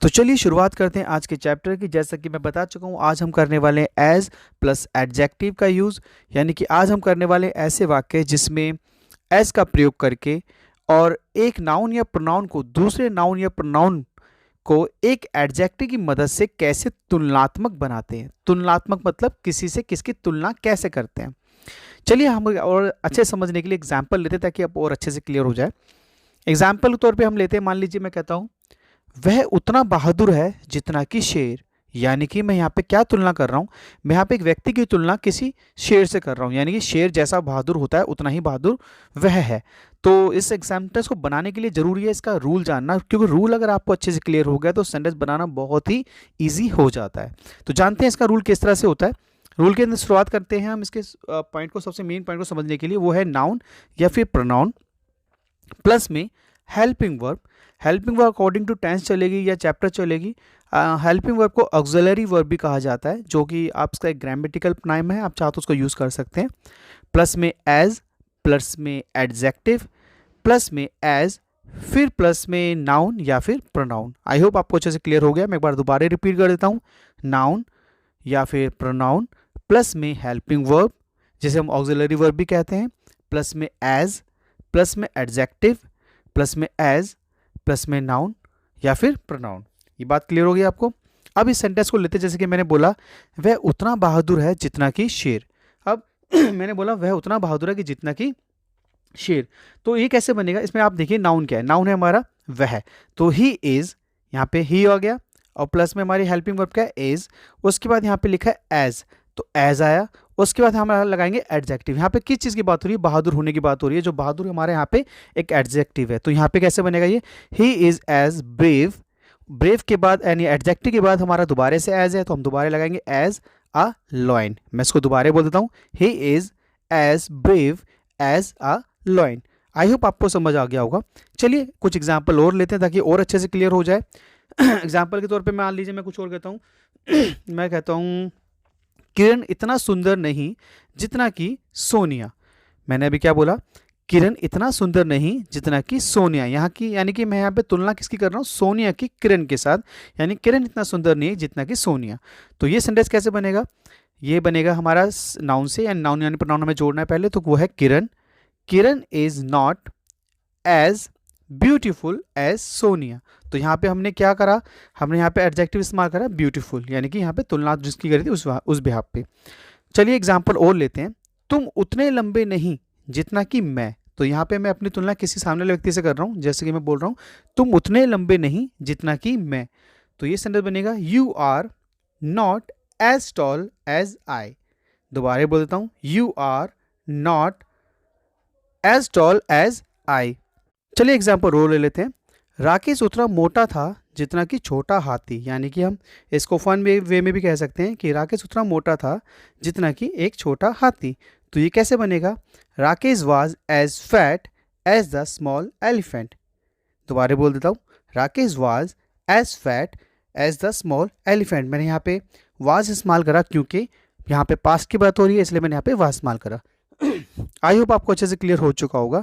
तो चलिए शुरुआत करते हैं आज के चैप्टर की। जैसा कि मैं बता चुका हूँ, आज हम करने वाले हैं एज प्लस एडजेक्टिव का यूज़, यानी कि आज हम करने वाले ऐसे वाक्य जिसमें एज का प्रयोग करके और एक नाउन या प्रोनाउन को दूसरे नाउन या प्रोनाउन को एक एडजेक्टिव की मदद से कैसे तुलनात्मक बनाते हैं। तुलनात्मक मतलब किसी से किसकी तुलना कैसे करते हैं। चलिए हम और अच्छे समझने के लिए एग्जाम्पल लेते हैं ताकि अब और अच्छे से क्लियर हो जाए। एग्जाम्पल के तौर पे हम लेते हैं, मान लीजिए मैं कहता हूँ वह उतना बहादुर है जितना कि शेर, यानी कि मैं यहाँ पे क्या तुलना कर रहा हूँ, मैं यहाँ पे एक व्यक्ति की तुलना किसी शेर से कर रहा हूँ, यानी कि शेर जैसा बहादुर होता है उतना ही बहादुर वह है। तो इस सेंटेंस को बनाने के लिए जरूरी है इसका रूल जानना, क्योंकि रूल अगर आपको अच्छे से क्लियर हो गया तो सेंटेंस बनाना बहुत ही ईजी हो जाता है। तो जानते हैं इसका रूल किस तरह से होता है। रूल के अंदर शुरुआत करते हैं हम इसके पॉइंट को, सबसे मेन पॉइंट को समझने के लिए, वो है नाउन या फिर प्रोनाउन प्लस में helping verb. Helping verb according to tense चलेगी या चैप्टर चलेगी। हेल्पिंग वर्ब को ऑक्सिलरी वर्ब भी कहा जाता है, जो कि आपका एक ग्रामेटिकल नाम है, आप चाहो तो उसको यूज़ कर सकते हैं। प्लस में एज, प्लस में एडजेक्टिव, प्लस में एज, फिर प्लस में नाउन या फिर प्रोनाउन। आई होप आपको अच्छे से क्लियर हो गया। मैं एक बार दोबारा रिपीट कर देता हूँ, नाउन या फिर प्रोनाउन प्लस में हेल्पिंग वर्ब जिसे हम ऑक्सिलरी वर्ब भी कहते हैं, प्लस में एज, प्लस में एडजेक्टिव, प्लस में एज, प्लस में नाउन या फिर प्रोनाउन। ये बात क्लियर हो गई आपको। अब इस सेंटेंस को लेते, जैसे कि मैंने बोला वह उतना बहादुर है जितना कि शेर। अब मैंने बोला वह उतना बहादुर है कि जितना कि शेर, तो ये कैसे बनेगा। इसमें आप देखिए नाउन क्या है, नाउन है हमारा वह, तो ही इज, यहाँ पे ही आ गया और प्लस में हमारी हेल्पिंग वर्ब क्या है इज। उसके बाद यहाँ पे लिखा है एज, तो एज आया। उसके बाद हम लगाएंगे एडजेक्टिव। यहाँ पे किस चीज़ की बात हो रही है, बहादुर होने की बात हो रही है। जो बहादुर हमारे यहाँ पे एक एडजेक्टिव है, तो यहाँ पे कैसे बनेगा ये, he is as brave. Brave के बाद यानी एडजेक्टिव के बाद हमारा दोबारा से एज है, तो हम दोबारा लगाएंगे एज अ लॉयन। मैं इसको दोबारा बोल देता हूँ, he is as brave as a lion. I hope आपको समझ आ गया होगा। चलिए कुछ एग्जाम्पल और लेते हैं ताकि और अच्छे से क्लियर हो जाए। एग्जाम्पल के तौर पे मान लीजिए मैं कुछ और कहता हूँ मैं कहता हूँ किरण इतना सुंदर नहीं जितना कि सोनिया। मैंने अभी क्या बोला, किरण इतना सुंदर नहीं जितना कि सोनिया। यहाँ की यानी कि मैं यहाँ पे तुलना किसकी कर रहा हूँ, सोनिया की किरण के साथ, यानी किरण इतना सुंदर नहीं जितना कि सोनिया। तो ये सेंटेंस कैसे बनेगा, ये बनेगा हमारा नाउन से, यानी नाउन यानी प्रोनाउन हमें जोड़ना है पहले, तो वो है Kiran. Kiran is not as beautiful as Sonia. तो यहाँ पे हमने क्या करा, हमने यहाँ पे एडजेक्टिव इस्तेमाल करा ब्यूटीफुल, यानी कि यहाँ पे तुलना जिसकी करी थी उस बिहाफ पे। चलिए एग्जाम्पल और लेते हैं, तुम उतने लंबे नहीं जितना कि मैं। तो यहाँ पे मैं अपनी तुलना किसी सामने वाले व्यक्ति से कर रहा हूँ, जैसे कि मैं बोल रहा हूँ तुम उतने लंबे नहीं जितना कि मैं। तो ये सेंटेंस बनेगा you are not as tall as I. दोबारा बोल देता हूँ, you are not as tall as I. चलिए एग्जाम्पल और ले लेते हैं, राकेश उतना मोटा था जितना कि छोटा हाथी। यानी कि हम इसको फन वे में भी कह सकते हैं कि राकेश उतना मोटा था जितना कि एक छोटा हाथी। तो ये कैसे बनेगा, Rakesh was as fat as the small elephant. दोबारा बोल देता हूँ, Rakesh was as fat as the small elephant. मैंने यहाँ पे वाज इस्तेमाल करा क्योंकि यहाँ पे पास्ट की बात हो रही है, इसलिए मैंने यहाँ पे वाज इस्तेमाल करा। आई होप आपको अच्छे से क्लियर हो चुका होगा।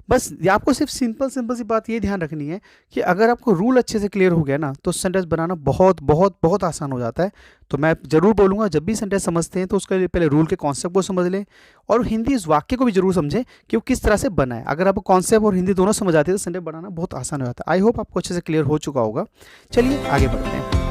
बस आपको सिर्फ सिंपल सी बात ये ध्यान रखनी है कि अगर आपको रूल अच्छे से क्लियर हो गया ना, तो सेंटेंस बनाना बहुत बहुत बहुत आसान हो जाता है। तो मैं ज़रूर बोलूँगा जब भी सेंटेंस समझते हैं तो उसके लिए पहले रूल के कॉन्सेप्ट को समझ लें और हिंदी इस वाक्य को भी जरूर समझें कि वो किस तरह से बना है। अगर आपको कॉन्सेप्ट और हिंदी दोनों समझ आती है तो सेंटेंस बनाना बहुत आसान हो जाता है। आई होप आपको अच्छे से क्लियर हो चुका होगा। चलिए आगे बढ़ते हैं।